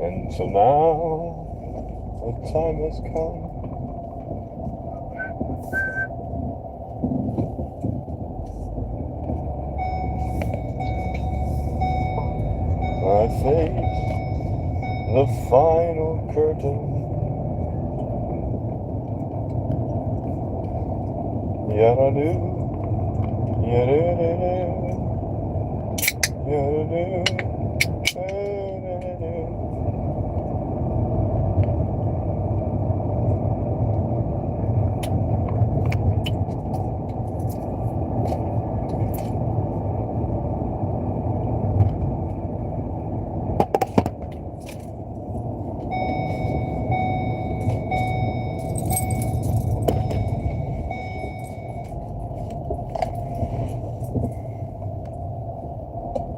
And so now the time has come. I face the final curtain. Yada-do, yada-do-do, yada-do, yada-do.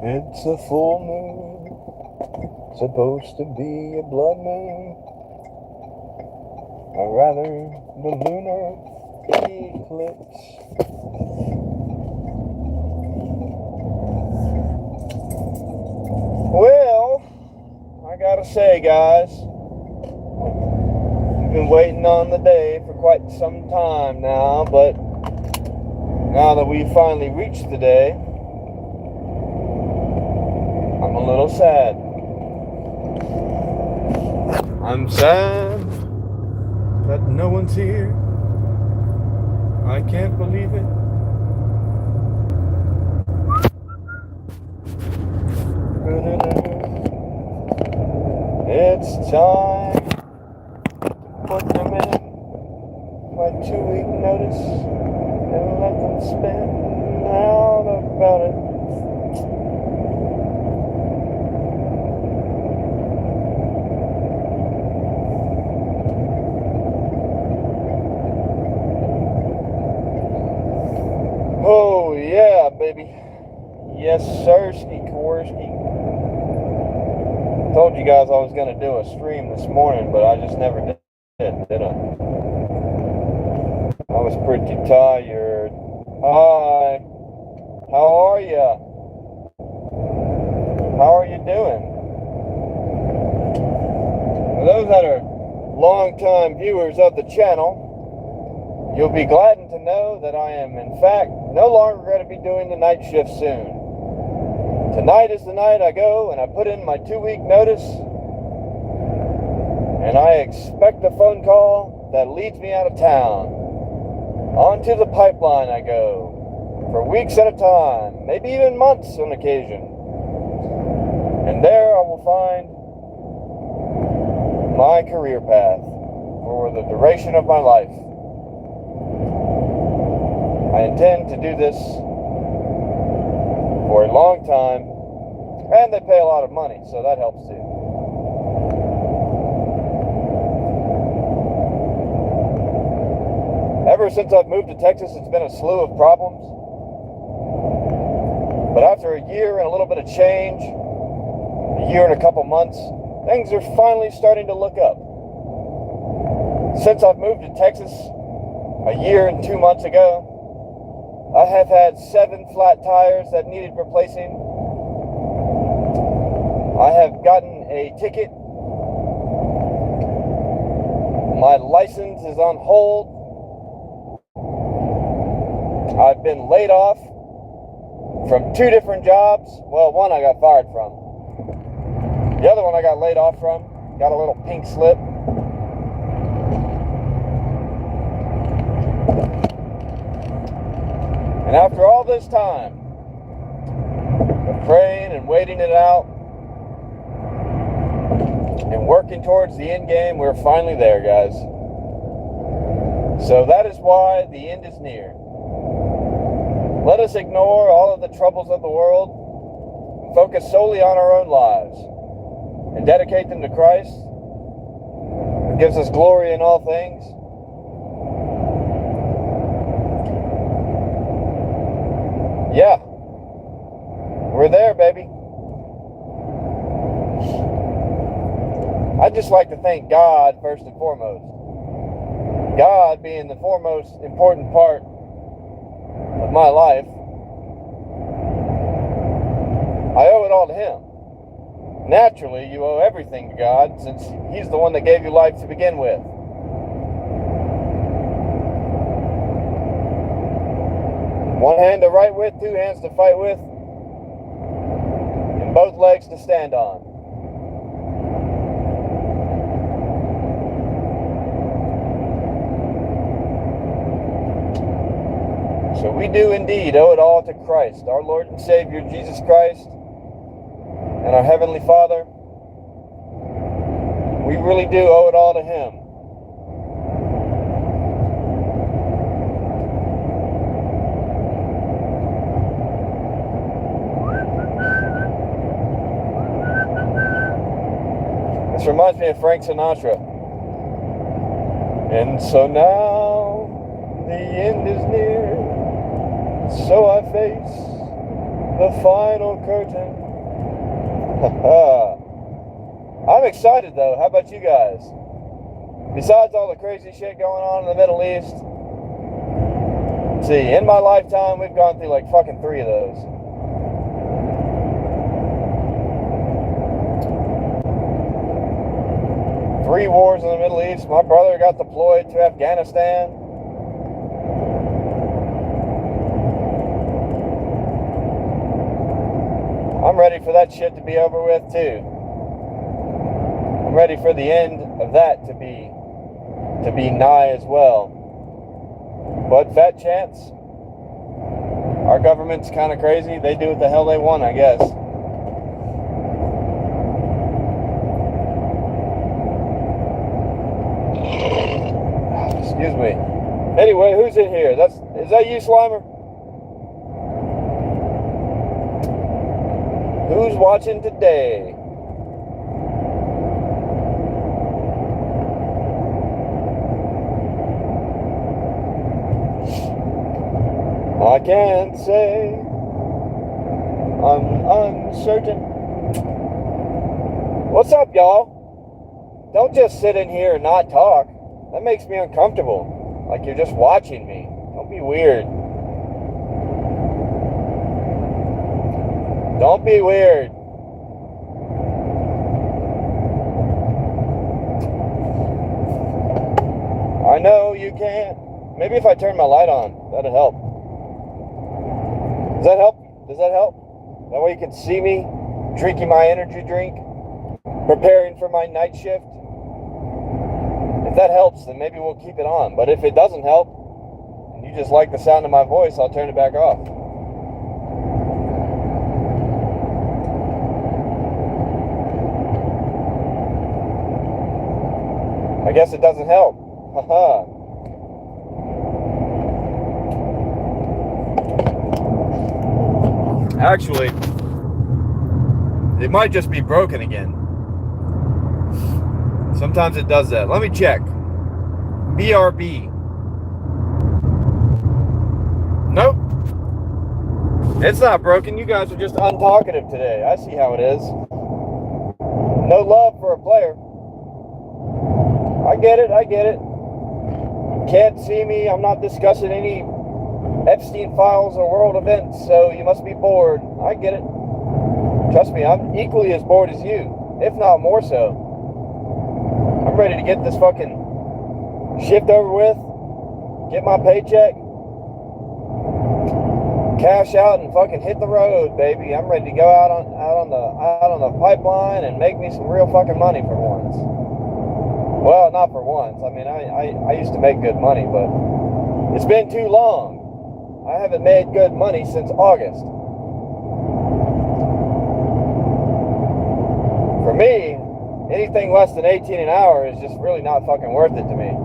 It's a full moon, supposed to be a blood moon, or rather the lunar eclipse. Well, I gotta say, guys, we've been waiting on the day for quite some time now, but now that we finally reached the day, I'm a little sad. I'm sad that no one's here. I can't believe it. It's time to put them in my 2-week notice and let them spin out about it. Oh yeah, baby. Yes, sirski, Kowarski. Told you guys I was gonna do a stream this morning, but I just never did I? I was pretty tired. Hi. How are ya? How are you doing? For those that are long-time viewers of the channel, you'll be gladdened to know that I am, in fact, no longer going to be doing the night shift soon. Tonight is the night I go and I put in my 2-week notice, and I expect a phone call that leads me out of town. Onto the pipeline I go, for weeks at a time, maybe even months on occasion. And there I will find my career path for the duration of my life. I intend to do this for a long time, and they pay a lot of money, so that helps too. Ever since I've moved to Texas, it's been a slew of problems. But after a year and a little bit of change, a year and a couple months, things are finally starting to look up. Since I've moved to Texas a year and 2 months ago, I have had 7 flat tires that needed replacing. I have gotten a ticket. My license is on hold. I've been laid off from 2 different jobs. Well, one I got fired from. The other one I got laid off from. Got a little pink slip. And after all this time of praying and waiting it out and working towards the end game, we're finally there, guys. So that is why the end is near. Let us ignore all of the troubles of the world and focus solely on our own lives and dedicate them to Christ, who gives us glory in all things. Yeah, we're there, baby. I'd just like to thank God first and foremost. God being the foremost important part of my life. I owe it all to Him. naturally, you owe everything to God, since He's the one that gave you life to begin with. One hand to write with, two hands to fight with, and both legs to stand on. So we do indeed owe it all to Christ, our Lord and Savior, Jesus Christ, and our Heavenly Father. We really do owe it all to Him. This reminds me of Frank Sinatra. And so now the end is near, so I face the final curtain. I'm excited though. How about you guys? Besides all the crazy shit going on in the Middle East, let's see, in my lifetime we've gone through like fucking 3 of those. Three wars in the Middle East. My brother got deployed to Afghanistan. I'm ready for that shit to be over with too. I'm ready for the end of that to be nigh as well. But fat chance. Our government's kind of crazy. They do what the hell they want, I guess. Excuse me. Anyway, who's in here? Is that you, Slimer? Who's watching today? I can't say. I'm uncertain. What's up, y'all? Don't just sit in here and not talk. That makes me uncomfortable. Like you're just watching me. Don't be weird. Don't be weird. I know you can't. Maybe if I turn my light on, that'll help. Does that help? Does that help? That way you can see me drinking my energy drink, preparing for my night shift. If that helps, then maybe we'll keep it on. But if it doesn't help, and you just like the sound of my voice, I'll turn it back off. I guess it doesn't help. Haha. Actually, it might just be broken again. Sometimes it does that. Let me check. BRB. Nope. It's not broken. You guys are just untalkative today. I see how it is. No love for a player. I get it. I get it. Can't see me. I'm not discussing any Epstein files or world events, so you must be bored. I get it. Trust me, I'm equally as bored as you, if not more so. I'm ready to get this fucking shift over with, get my paycheck, cash out, and fucking hit the road, baby. I'm ready to go out on the pipeline and make me some real fucking money for once. Well, not for once. I mean, I used to make good money, but it's been too long. I haven't made good money since August. For me, anything less than 18 an hour is just really not fucking worth it to me.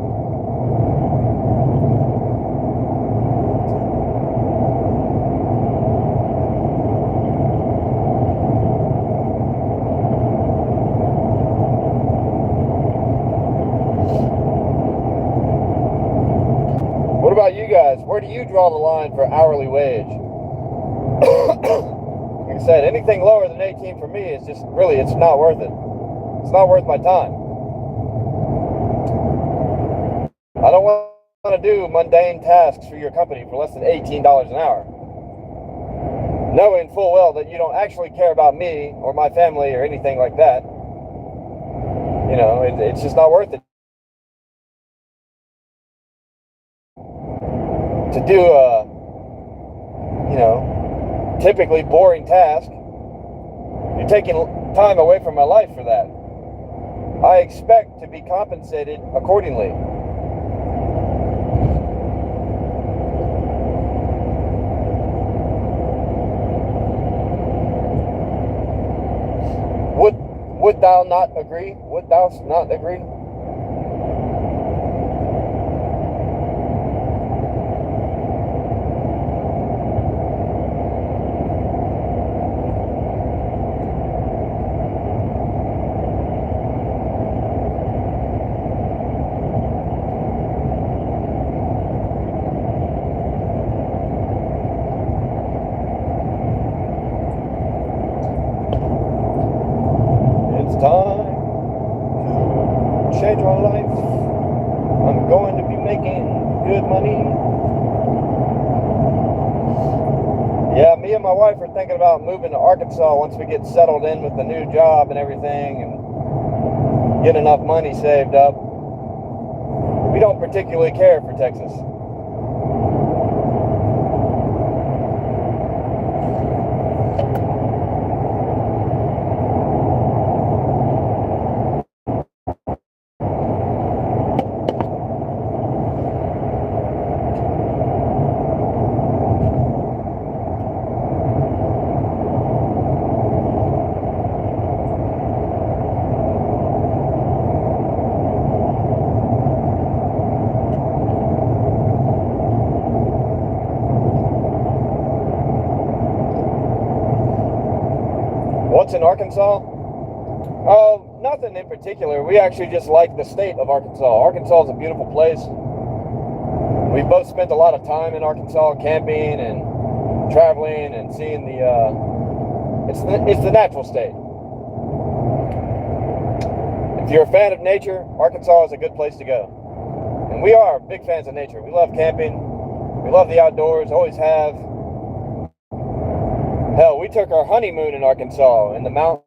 What about you guys? Where do you draw the line for hourly wage? Like I said, anything lower than 18 for me is just really, it's not worth it. It's not worth my time. I don't want to do mundane tasks for your company for less than $18 an hour. knowing full well that you don't actually care about me or my family or anything like that. You know, it's just not worth it to do a, you know, typically boring task. You're taking time away from my life for that. I expect to be compensated accordingly. Would thou not agree? Would thou not agree? Time to change my life. I'm going to be making good money. Yeah, me and my wife are thinking about moving to Arkansas once we get settled in with the new job and everything and get enough money saved up. We don't particularly care for Texas. What's in Arkansas? Oh, nothing in particular. We actually just like the state of Arkansas. Arkansas is a beautiful place. We both spent a lot of time in Arkansas camping and traveling and seeing it's the natural state. If you're a fan of nature, Arkansas is a good place to go. And we are big fans of nature. We love camping. We love the outdoors, always have. Hell, we took our honeymoon in Arkansas in the mountains.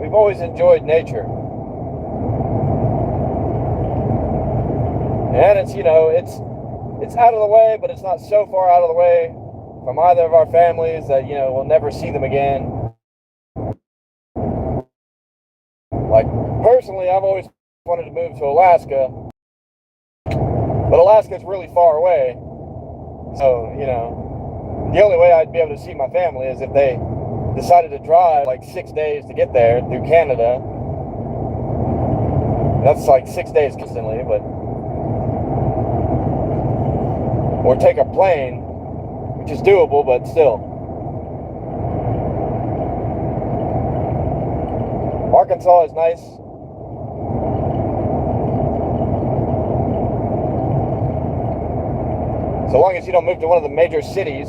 We've always enjoyed nature. And it's, you know, it's out of the way, but it's not so far out of the way from either of our families that, you know, we'll never see them again. Like, personally, I've always wanted to move to Alaska, but Alaska's really far away. So, you know, the only way I'd be able to see my family is if they decided to drive like 6 days to get there through Canada. That's like 6 days constantly, but... or take a plane, which is doable, but still. Arkansas is nice. So long as you don't move to one of the major cities.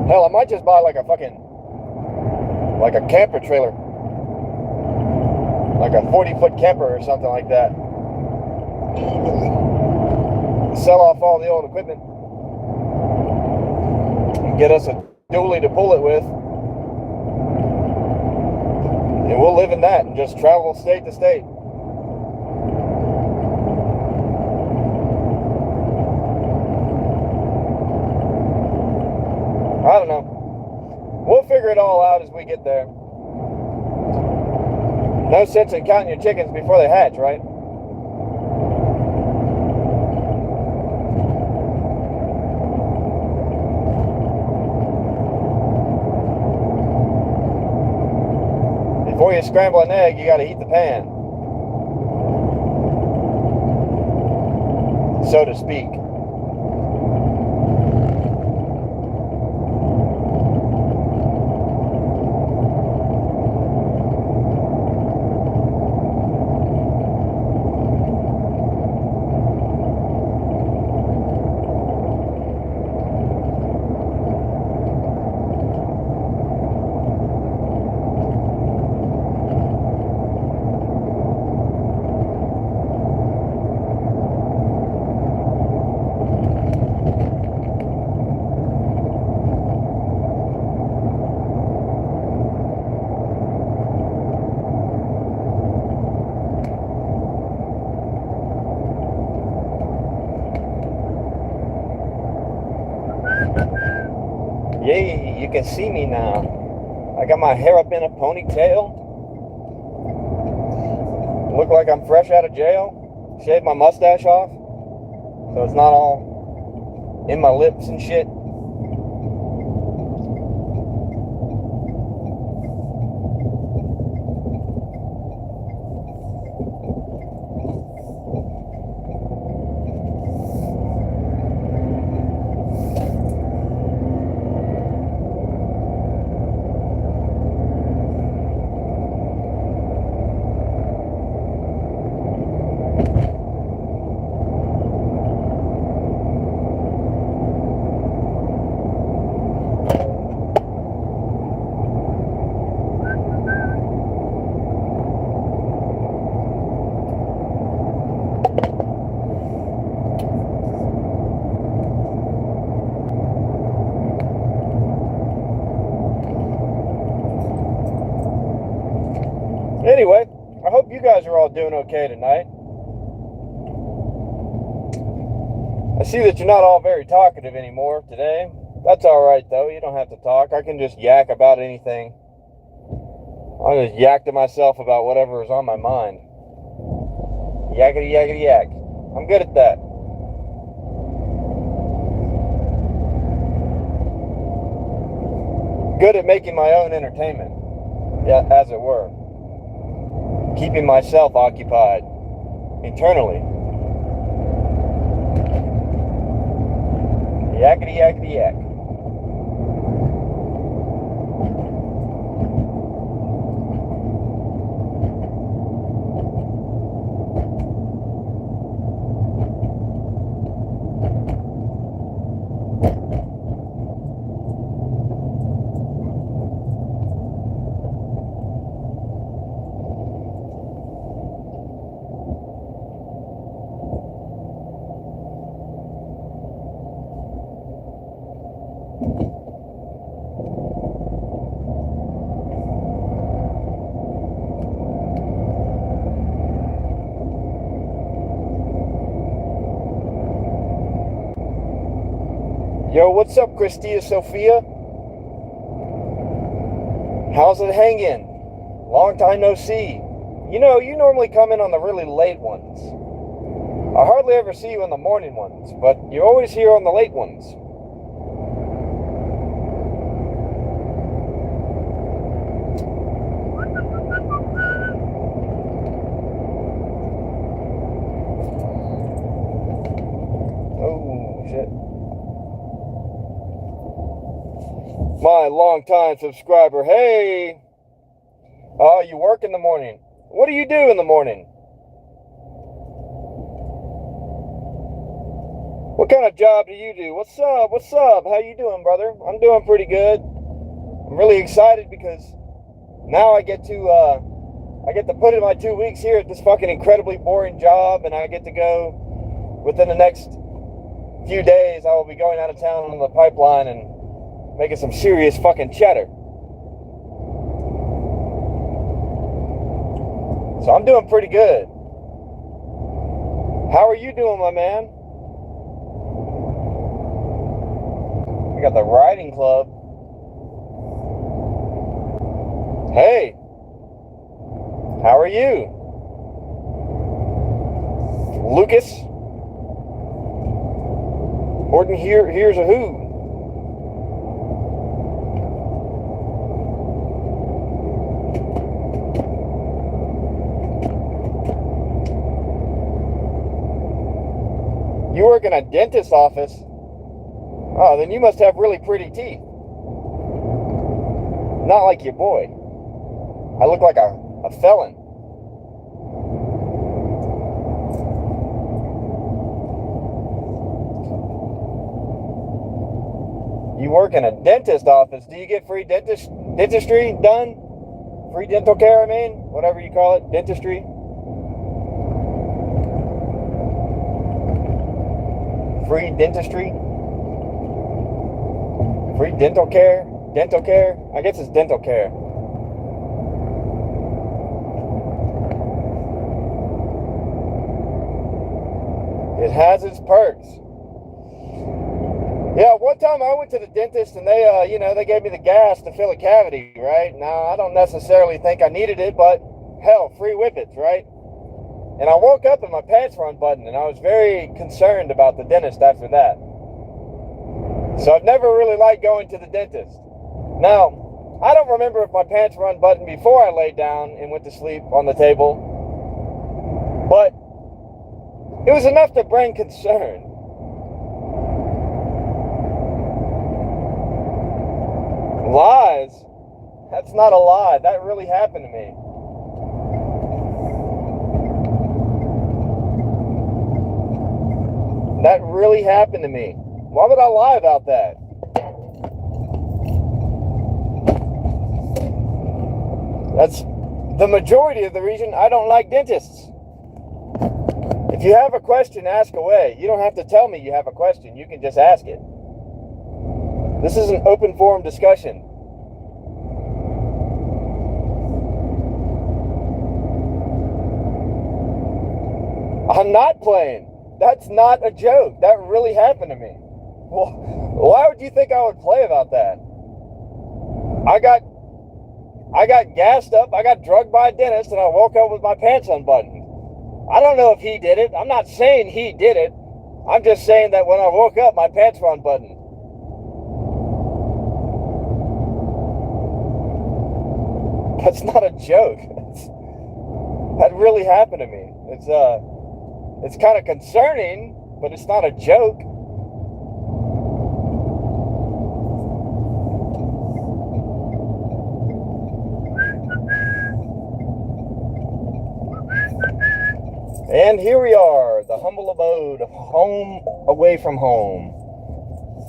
Hell, I might just buy like a camper trailer. Like a 40-foot camper or something like that. Sell off all the old equipment and get us a dually to pull it with. And we'll live in that and just travel state to state. I don't know. We'll figure it all out as we get there. No sense in counting your chickens before they hatch, right? Before you scramble an egg, you got to heat the pan, so to speak. Yay, you can see me now. I got my hair up in a ponytail. Look like I'm fresh out of jail. Shaved my mustache off, so it's not all in my lips and shit. Anyway, I hope you guys are all doing okay tonight. I see that you're not all very talkative anymore today. That's alright though, you don't have to talk. I can just yak about anything. I'll just yak to myself about whatever is on my mind. Yakety yakety yak. I'm good at that. Good at making my own entertainment, yeah, as it were. Keeping myself occupied eternally. Yakety yakety yak. Yo, what's up, Christia Sophia? How's it hanging? Long time no see. You know, you normally come in on the really late ones. I hardly ever see you on the morning ones, but you're always here on the late ones. Oh, shit. My longtime subscriber, hey! Oh, you work in the morning. What do you do in the morning? What kind of job do you do? What's up? What's up? How you doing, brother? I'm doing pretty good. I'm really excited because now I get to put in my 2 weeks here at this fucking incredibly boring job, and I get to go within the next few days. I will be going out of town on the pipeline and making some serious fucking cheddar. So I'm doing pretty good. How are you doing, my man? We got the riding club. Hey, how are you? Lucas? Horton here's a who. You work in a dentist's office? Oh, then you must have really pretty teeth. Not like your boy. I look like a felon. You work in a dentist office. Do you get free dentistry done? Free dental care, I mean? Whatever you call it. Dentistry. Free dentistry? Free dental care? Dental care? I guess it's dental care. It has its perks. Yeah, one time I went to the dentist and they gave me the gas to fill a cavity, right? Now, I don't necessarily think I needed it, but hell, free whippets, right? And I woke up and my pants were unbuttoned, and I was very concerned about the dentist after that. So I've never really liked going to the dentist. Now, I don't remember if my pants were unbuttoned before I laid down and went to sleep on the table, but it was enough to bring concern. Lies? That's not a lie. That really happened to me. That really happened to me. Why would I lie about that? That's the majority of the reason I don't like dentists. If you have a question, ask away. You don't have to tell me you have a question. You can just ask it. This is an open forum discussion. I'm not playing. That's not a joke. That really happened to me. Well, why would you think I would play about that? I got gassed up. I got drugged by a dentist, and I woke up with my pants unbuttoned. I don't know if he did it. I'm not saying he did it. I'm just saying that when I woke up, my pants were unbuttoned. That's not a joke. That really happened to me. It's kind of concerning, but it's not a joke. And here we are, the humble abode of home away from home.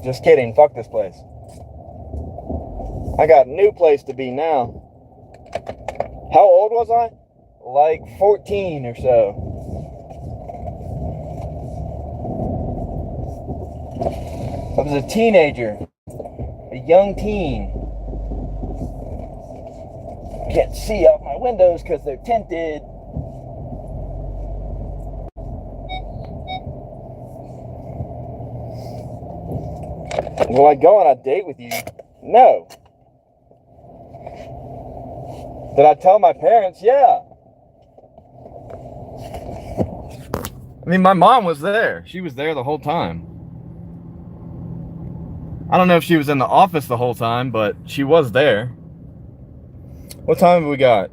Just kidding, fuck this place. I got a new place to be now. How old was I? Like 14 or so. I was a teenager, a young teen. Can't see out my windows because they're tinted. Will I go on a date with you? No. Did I tell my parents? Yeah. I mean, my mom was there. She was there the whole time. I don't know if she was in the office the whole time, but she was there. What time have we got?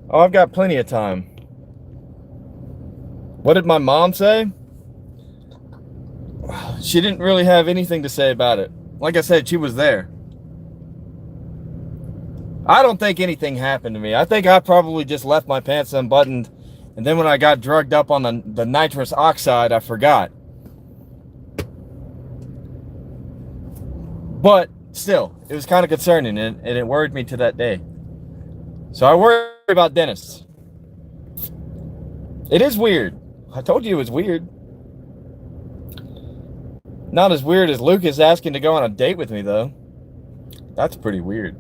Oh, I've got plenty of time. What did my mom say? She didn't really have anything to say about it. Like I said, she was there. I don't think anything happened to me. I think I probably just left my pants unbuttoned, and then when I got drugged up on the nitrous oxide, I forgot. But still, it was kind of concerning, and it worried me to that day. So I worry about dentists. It is weird. I told you it was weird. Not as weird as Lucas asking to go on a date with me, though. That's pretty weird.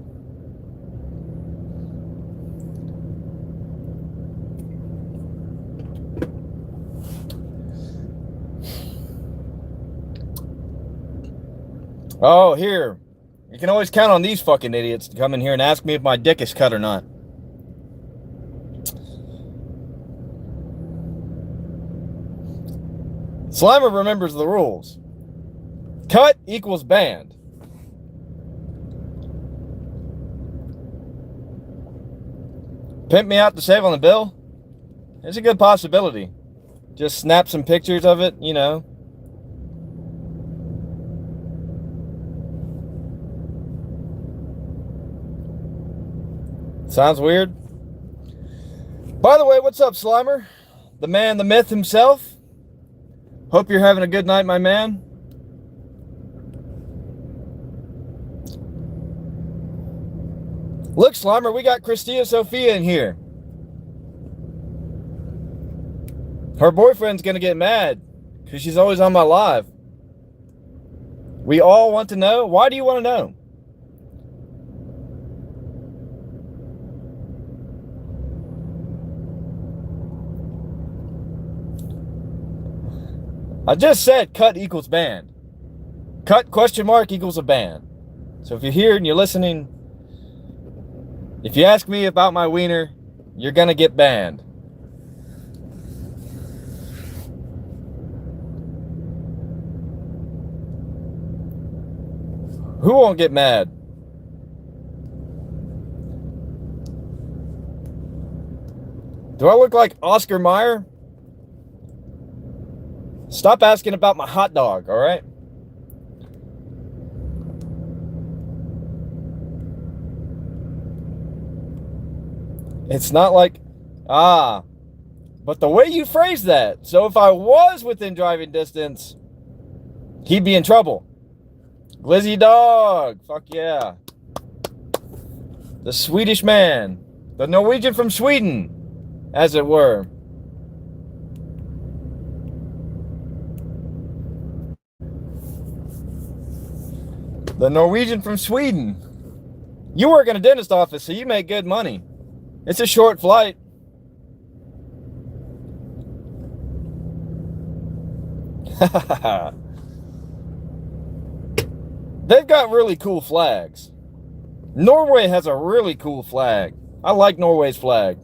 Oh, here. You can always count on these fucking idiots to come in here and ask me if my dick is cut or not. Slimer remembers the rules. Cut equals banned. Pimp me out to save on the bill? It's a good possibility. Just snap some pictures of it, you know. Sounds weird. By the way, what's up, Slimer? The man, the myth himself. Hope you're having a good night, my man. Look, Slimer, we got Christina Sophia in here. Her boyfriend's gonna get mad because she's always on my live. We all want to know. Why do you want to know? I just said cut equals banned. Cut question mark equals a ban. So if you're here and you're listening, if you ask me about my wiener, you're gonna get banned. Who won't get mad? Do I look like Oscar Mayer? Stop asking about my hot dog, all right? It's not like, but the way you phrase that. So if I was within driving distance, he'd be in trouble. Glizzy dog, fuck yeah. The Swedish man, the Norwegian from Sweden, as it were. The Norwegian from Sweden. You work in a dentist office, so you make good money. It's a short flight. They've got really cool flags. Norway has a really cool flag. I like Norway's flag.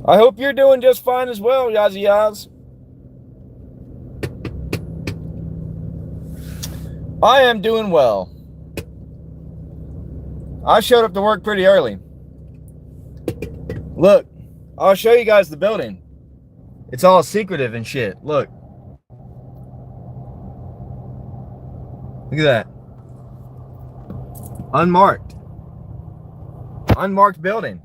I hope you're doing just fine as well, Yazzie Yaz. I am doing well. I showed up to work pretty early. Look, I'll show you guys the building. It's all secretive and shit. Look. Look at that. Unmarked. Unmarked building.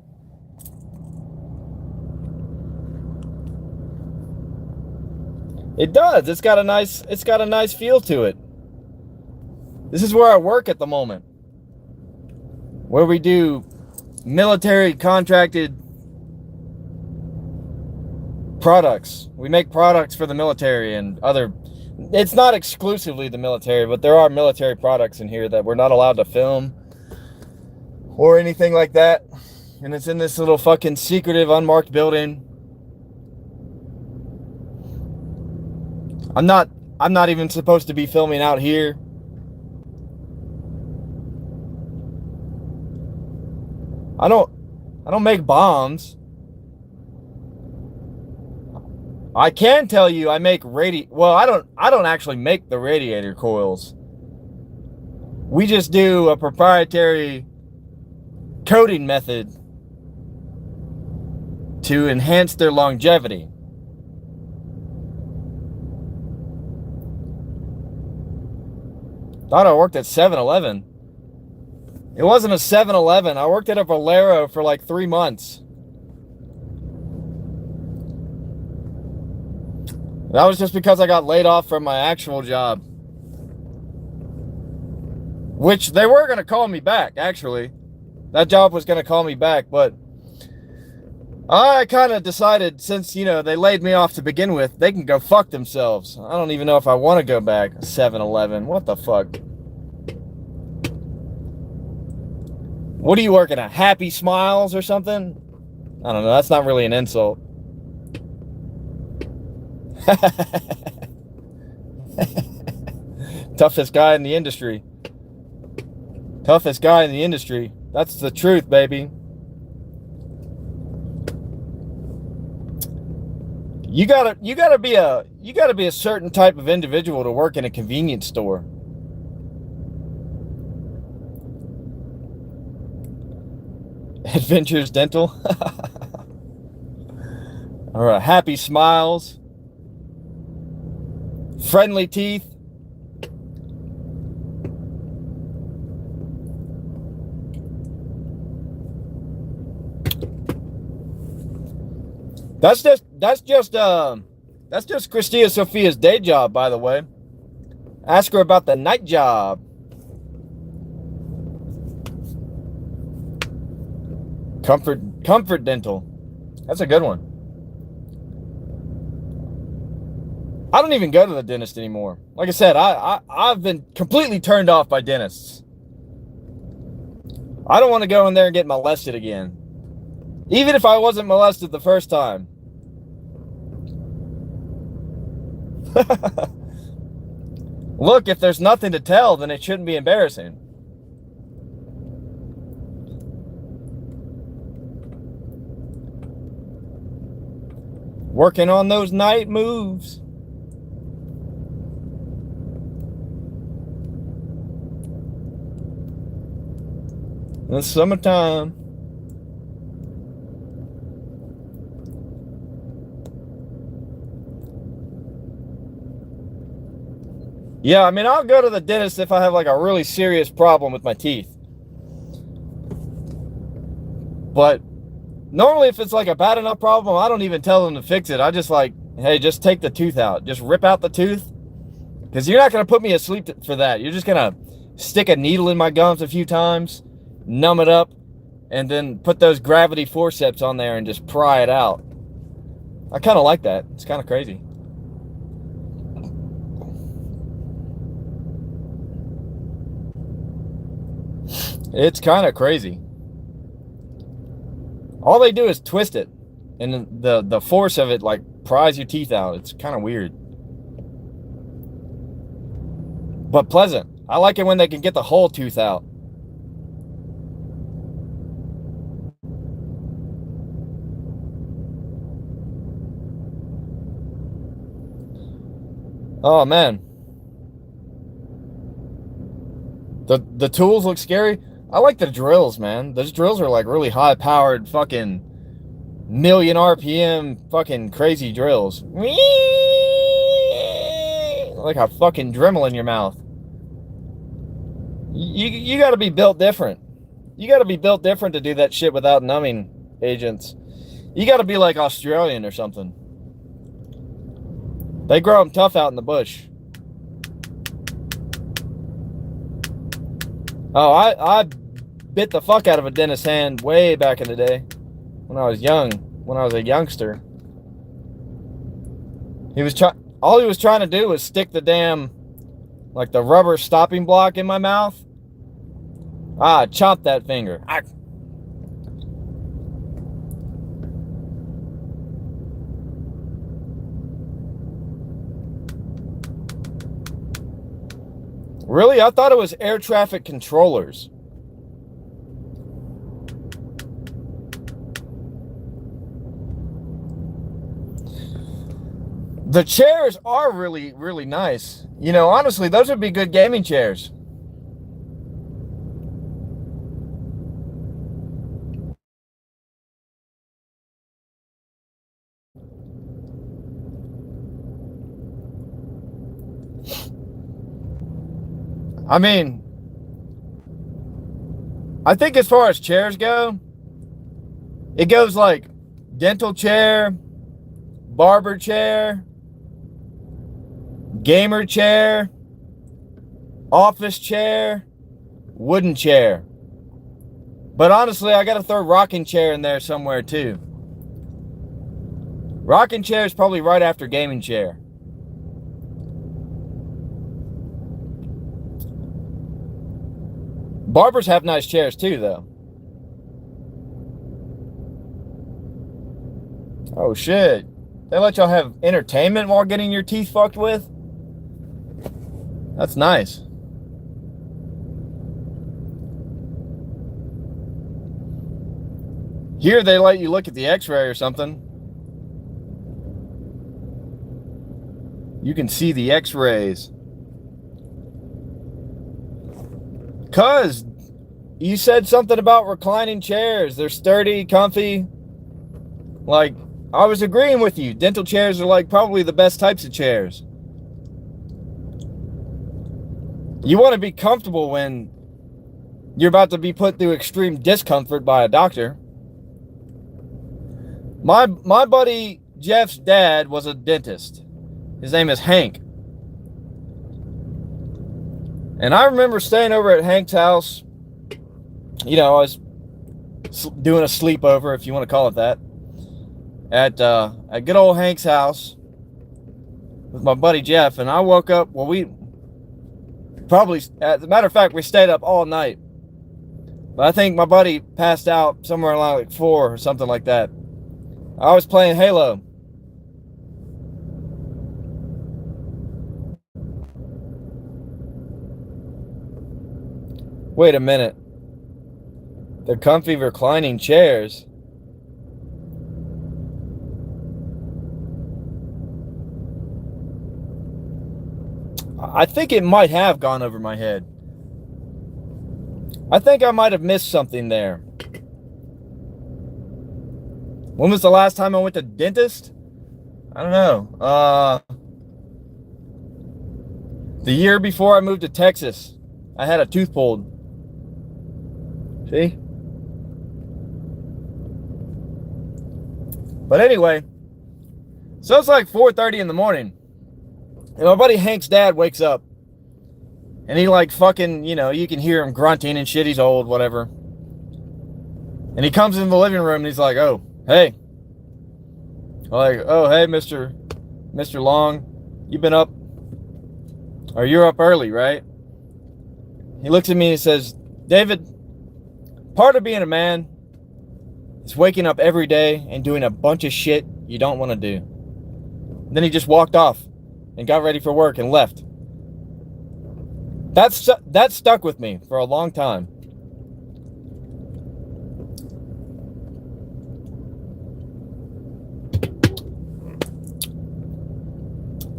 It does. It's got a nice feel to it. This is where I work at the moment. Where we do military contracted products. We make products for the military and other. It's not exclusively the military, but there are military products in here that we're not allowed to film or anything like that. And it's in this little fucking secretive, unmarked building. I'm not even supposed to be filming out here. I don't make bombs. I can tell you I make well, I don't actually make the radiator coils. We just do a proprietary coating method to enhance their longevity. Thought I worked at 7-Eleven. It wasn't a 7-Eleven. I worked at a Valero for like 3 months. That was just because I got laid off from my actual job. Which they were going to call me back, actually. That job was going to call me back, but I kind of decided, since, you know, they laid me off to begin with, they can go fuck themselves. I don't even know if I want to go back. 7-Eleven. What the fuck? What are you working at? Happy Smiles or something? I don't know. That's not really an insult. Toughest guy in the industry. Toughest guy in the industry. That's the truth, baby. You gotta be a certain type of individual to work in a convenience store. Adventures Dental. All right, Happy Smiles. Friendly Teeth. That's just Christia Sophia's day job, by the way. Ask her about the night job. Comfort Dental. That's a good one. I don't even go to the dentist anymore. Like I said, I've been completely turned off by dentists. I don't want to go in there and get molested again. Even if I wasn't molested the first time. Look, if there's nothing to tell, then it shouldn't be embarrassing. Working on those night moves. In the summertime. Yeah, I mean, I'll go to the dentist if I have like a really serious problem with my teeth. But normally if it's like a bad enough problem, I don't even tell them to fix it. I just like, hey, just take the tooth out. Just rip out the tooth. Because you're not going to put me asleep for that. You're just going to stick a needle in my gums a few times, numb it up, and then put those gravity forceps on there and just pry it out. I kind of like that. It's kind of crazy. It's kind of crazy. All they do is twist it, and the force of it like pries your teeth out. It's kind of weird, but pleasant. I like it when they can get the whole tooth out. Oh man, the tools look scary. I like the drills, man. Those drills are like really high powered, fucking million RPM, fucking crazy drills. Like a fucking Dremel in your mouth. You got to be built different. You got to be built different to do that shit without numbing agents. You got to be like Australian or something. They grow them tough out in the bush. Oh, I bit the fuck out of a dentist's hand way back in the day when I was young, when I was a youngster. All he was trying to do was stick the damn, like the rubber stopping block in my mouth. Ah, chopped that finger. Really? I thought it was air traffic controllers. The chairs are really, really nice. You know, honestly, those would be good gaming chairs. I mean, I think as far as chairs go, it goes like dental chair, barber chair, gamer chair, office chair, wooden chair. But honestly, I gotta throw rocking chair in there somewhere too. Rocking chair is probably right after gaming chair. Barbers have nice chairs too, though. Oh shit. They let y'all have entertainment while getting your teeth fucked with? That's nice. Here they let you look at the x-ray or something. You can see the x-rays. Cuz you said something about reclining chairs. They're sturdy, comfy. Like, I was agreeing with you. Dental chairs are like probably the best types of chairs. You want to be comfortable when you're about to be put through extreme discomfort by a doctor. My buddy Jeff's dad was a dentist. His name is Hank. And I remember staying over at Hank's house. You know, I was doing a sleepover, if you want to call it that, at good old Hank's house with my buddy Jeff. And I woke up, well, we probably, as a matter of fact, we stayed up all night. But I think my buddy passed out somewhere around like 4 or something like that. I was playing Halo. Wait a minute. They're comfy reclining chairs. I think it might have gone over my head. I think I might have missed something there. When was the last time I went to the dentist? I don't know. The year before I moved to Texas, I had a tooth pulled. See? But anyway, so it's like 4:30 in the morning. And my buddy Hank's dad wakes up. And he like fucking, you know, you can hear him grunting and shit. He's old, whatever. And he comes in the living room and he's like, oh, hey. Like, oh, hey, Mr. Long, you been up? Or you're up early, right? He looks at me and says, David, part of being a man is waking up every day and doing a bunch of shit you don't want to do. And then he just walked off and got ready for work and left. That stuck with me for a long time.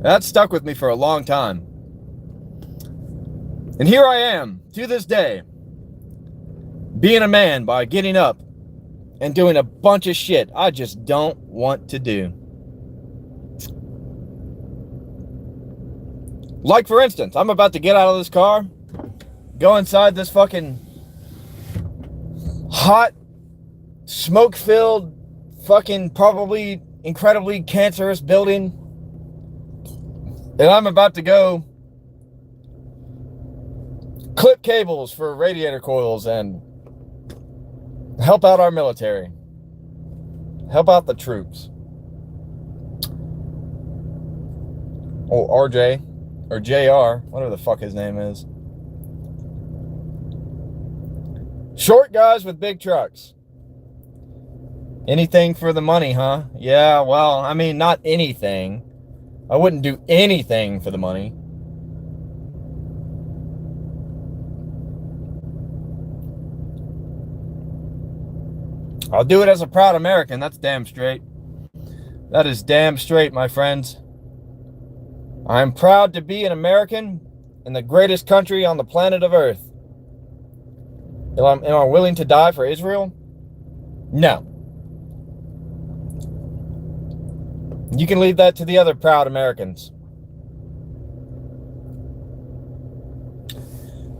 That stuck with me for a long time. And here I am, to this day, being a man by getting up and doing a bunch of shit I just don't want to do. Like, for instance, I'm about to get out of this car, go inside this fucking hot, smoke-filled, fucking probably incredibly cancerous building, and I'm about to go clip cables for radiator coils and help out our military. Help out the troops. Oh, RJ. Or JR, whatever the fuck his name is. Short guys with big trucks. Anything for the money, huh? Yeah, well, I mean, not anything. I wouldn't do anything for the money. I'll do it as a proud American, that's damn straight. That is damn straight, my friends. I am proud to be an American in the greatest country on the planet of Earth. Am I willing to die for Israel? No. You can leave that to the other proud Americans.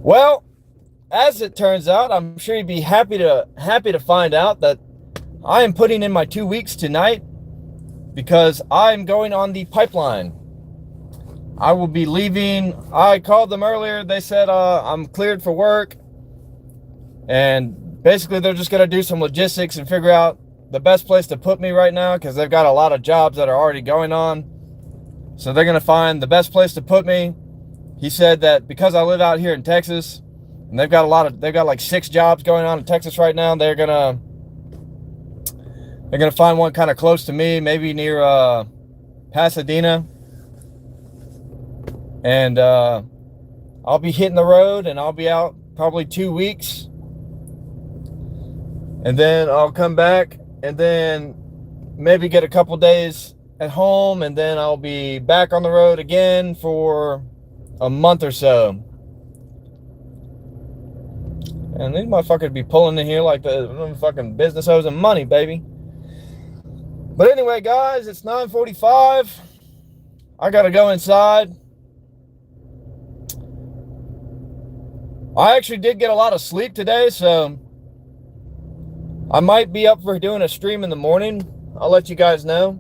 Well, as it turns out, I'm sure you'd be happy to find out that I am putting in my 2 weeks tonight because I'm going on the pipeline. I will be leaving. I called them earlier. They said I'm cleared for work. And basically they're just going to do some logistics and figure out the best place to put me right now because they've got a lot of jobs that are already going on. So they're going to find the best place to put me. He said that because I live out here in Texas and they've got like 6 jobs going on in Texas right now, they're going to find one kind of close to me, maybe near Pasadena. And I'll be hitting the road and I'll be out probably 2 weeks. And then I'll come back and then maybe get a couple days at home. And then I'll be back on the road again for a month or so. And these motherfuckers be pulling in here like the fucking business owes them money, baby. But anyway, guys, it's 9:45. I got to go inside. I actually did get a lot of sleep today, so I might be up for doing a stream in the morning. I'll let you guys know.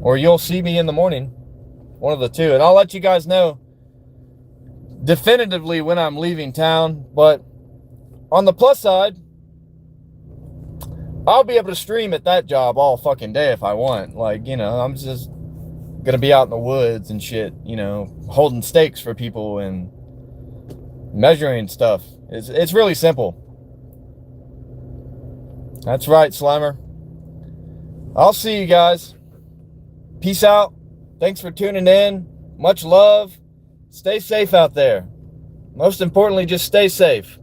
Or you'll see me in the morning. One of the two. And I'll let you guys know definitively when I'm leaving town. But on the plus side, I'll be able to stream at that job all fucking day if I want. Like, you know, I'm just gonna be out in the woods and shit, you know, holding stakes for people and measuring stuff. It's really simple. That's right, Slimer. I'll see you guys. Peace out. Thanks for tuning in. Much love. Stay safe out there. most importantly, just stay safe.